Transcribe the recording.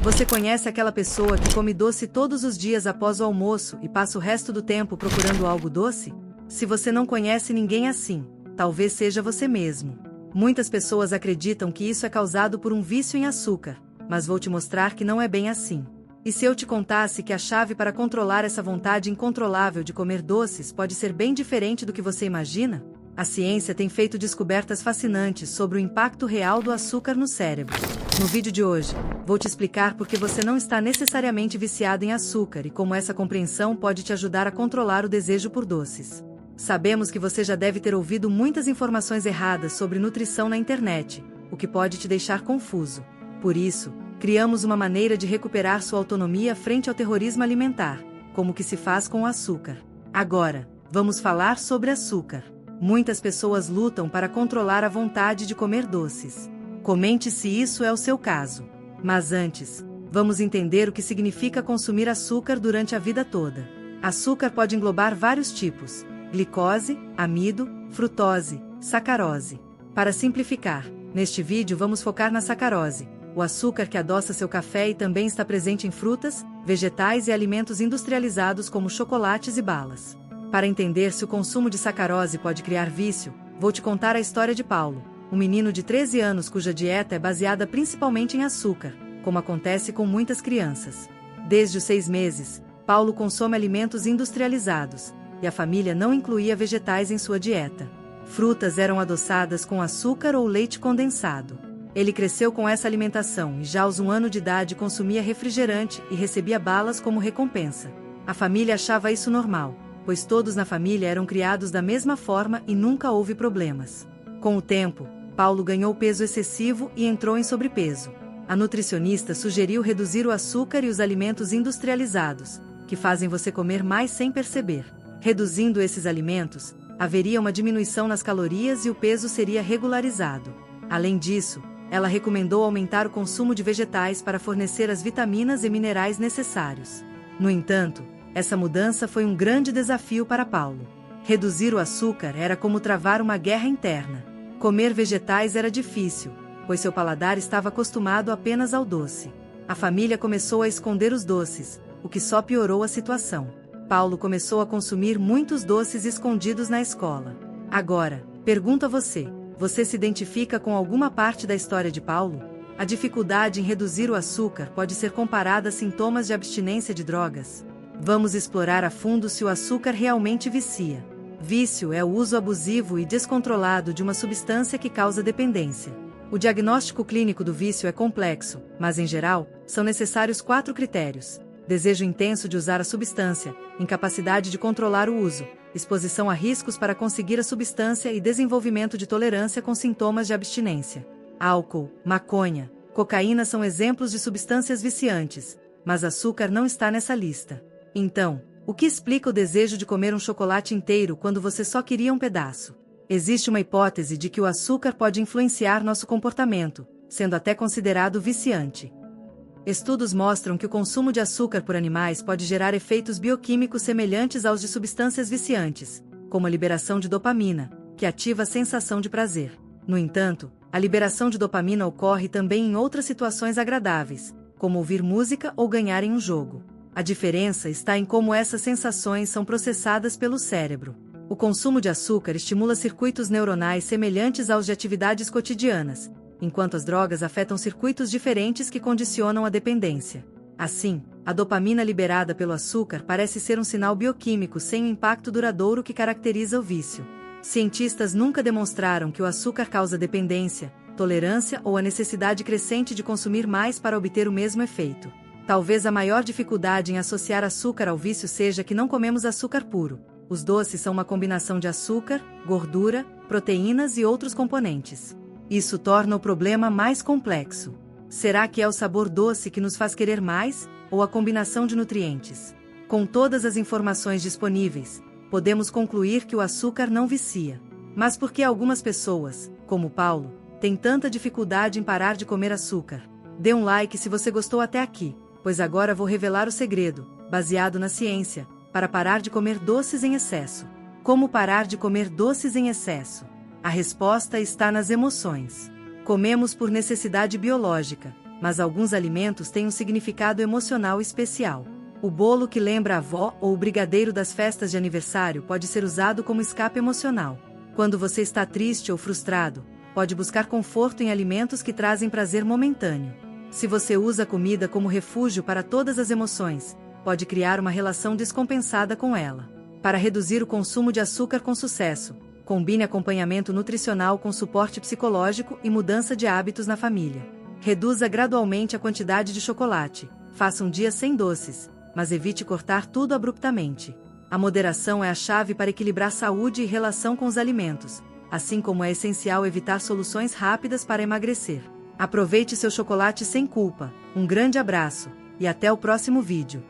Você conhece aquela pessoa que come doce todos os dias após o almoço e passa o resto do tempo procurando algo doce? Se você não conhece ninguém assim, talvez seja você mesmo. Muitas pessoas acreditam que isso é causado por um vício em açúcar, mas vou te mostrar que não é bem assim. E se eu te contasse que a chave para controlar essa vontade incontrolável de comer doces pode ser bem diferente do que você imagina? A ciência tem feito descobertas fascinantes sobre o impacto real do açúcar no cérebro. No vídeo de hoje, vou te explicar por que você não está necessariamente viciado em açúcar e como essa compreensão pode te ajudar a controlar o desejo por doces. Sabemos que você já deve ter ouvido muitas informações erradas sobre nutrição na internet, o que pode te deixar confuso. Por isso, criamos uma maneira de recuperar sua autonomia frente ao terrorismo alimentar, como que se faz com o açúcar. Agora, vamos falar sobre açúcar. Muitas pessoas lutam para controlar a vontade de comer doces. Comente se isso é o seu caso. Mas antes, vamos entender o que significa consumir açúcar durante a vida toda. Açúcar pode englobar vários tipos: glicose, amido, frutose, sacarose. Para simplificar, neste vídeo vamos focar na sacarose, o açúcar que adoça seu café e também está presente em frutas, vegetais e alimentos industrializados como chocolates e balas. Para entender se o consumo de sacarose pode criar vício, vou te contar a história de Paulo, um menino de 13 anos cuja dieta é baseada principalmente em açúcar, como acontece com muitas crianças. Desde os 6 meses, Paulo consome alimentos industrializados, e a família não incluía vegetais em sua dieta. Frutas eram adoçadas com açúcar ou leite condensado. Ele cresceu com essa alimentação e já aos 1 ano de idade consumia refrigerante e recebia balas como recompensa. A família achava isso normal, pois todos na família eram criados da mesma forma e nunca houve problemas. Com o tempo, Paulo ganhou peso excessivo e entrou em sobrepeso. A nutricionista sugeriu reduzir o açúcar e os alimentos industrializados, que fazem você comer mais sem perceber. Reduzindo esses alimentos, haveria uma diminuição nas calorias e o peso seria regularizado. Além disso, ela recomendou aumentar o consumo de vegetais para fornecer as vitaminas e minerais necessários. No entanto, essa mudança foi um grande desafio para Paulo. Reduzir o açúcar era como travar uma guerra interna. Comer vegetais era difícil, pois seu paladar estava acostumado apenas ao doce. A família começou a esconder os doces, o que só piorou a situação. Paulo começou a consumir muitos doces escondidos na escola. Agora, pergunto a você: você se identifica com alguma parte da história de Paulo? A dificuldade em reduzir o açúcar pode ser comparada a sintomas de abstinência de drogas. Vamos explorar a fundo se o açúcar realmente vicia. Vício é o uso abusivo e descontrolado de uma substância que causa dependência. O diagnóstico clínico do vício é complexo, mas em geral, são necessários 4 critérios: desejo intenso de usar a substância, incapacidade de controlar o uso, exposição a riscos para conseguir a substância e desenvolvimento de tolerância com sintomas de abstinência. Álcool, maconha, cocaína são exemplos de substâncias viciantes, mas açúcar não está nessa lista. Então, o que explica o desejo de comer um chocolate inteiro quando você só queria um pedaço? Existe uma hipótese de que o açúcar pode influenciar nosso comportamento, sendo até considerado viciante. Estudos mostram que o consumo de açúcar por animais pode gerar efeitos bioquímicos semelhantes aos de substâncias viciantes, como a liberação de dopamina, que ativa a sensação de prazer. No entanto, a liberação de dopamina ocorre também em outras situações agradáveis, como ouvir música ou ganhar em um jogo. A diferença está em como essas sensações são processadas pelo cérebro. O consumo de açúcar estimula circuitos neuronais semelhantes aos de atividades cotidianas, enquanto as drogas afetam circuitos diferentes que condicionam a dependência. Assim, a dopamina liberada pelo açúcar parece ser um sinal bioquímico sem o impacto duradouro que caracteriza o vício. Cientistas nunca demonstraram que o açúcar causa dependência, tolerância ou a necessidade crescente de consumir mais para obter o mesmo efeito. Talvez a maior dificuldade em associar açúcar ao vício seja que não comemos açúcar puro. Os doces são uma combinação de açúcar, gordura, proteínas e outros componentes. Isso torna o problema mais complexo. Será que é o sabor doce que nos faz querer mais, ou a combinação de nutrientes? Com todas as informações disponíveis, podemos concluir que o açúcar não vicia. Mas por que algumas pessoas, como Paulo, têm tanta dificuldade em parar de comer açúcar? Dê um like se você gostou até aqui, pois agora vou revelar o segredo, baseado na ciência, para parar de comer doces em excesso. Como parar de comer doces em excesso? A resposta está nas emoções. Comemos por necessidade biológica, mas alguns alimentos têm um significado emocional especial. O bolo que lembra a avó ou o brigadeiro das festas de aniversário pode ser usado como escape emocional. Quando você está triste ou frustrado, pode buscar conforto em alimentos que trazem prazer momentâneo. Se você usa a comida como refúgio para todas as emoções, pode criar uma relação descompensada com ela. Para reduzir o consumo de açúcar com sucesso, combine acompanhamento nutricional com suporte psicológico e mudança de hábitos na família. Reduza gradualmente a quantidade de chocolate, faça um dia sem doces, mas evite cortar tudo abruptamente. A moderação é a chave para equilibrar saúde e relação com os alimentos, assim como é essencial evitar soluções rápidas para emagrecer. Aproveite seu chocolate sem culpa. Um grande abraço, e até o próximo vídeo.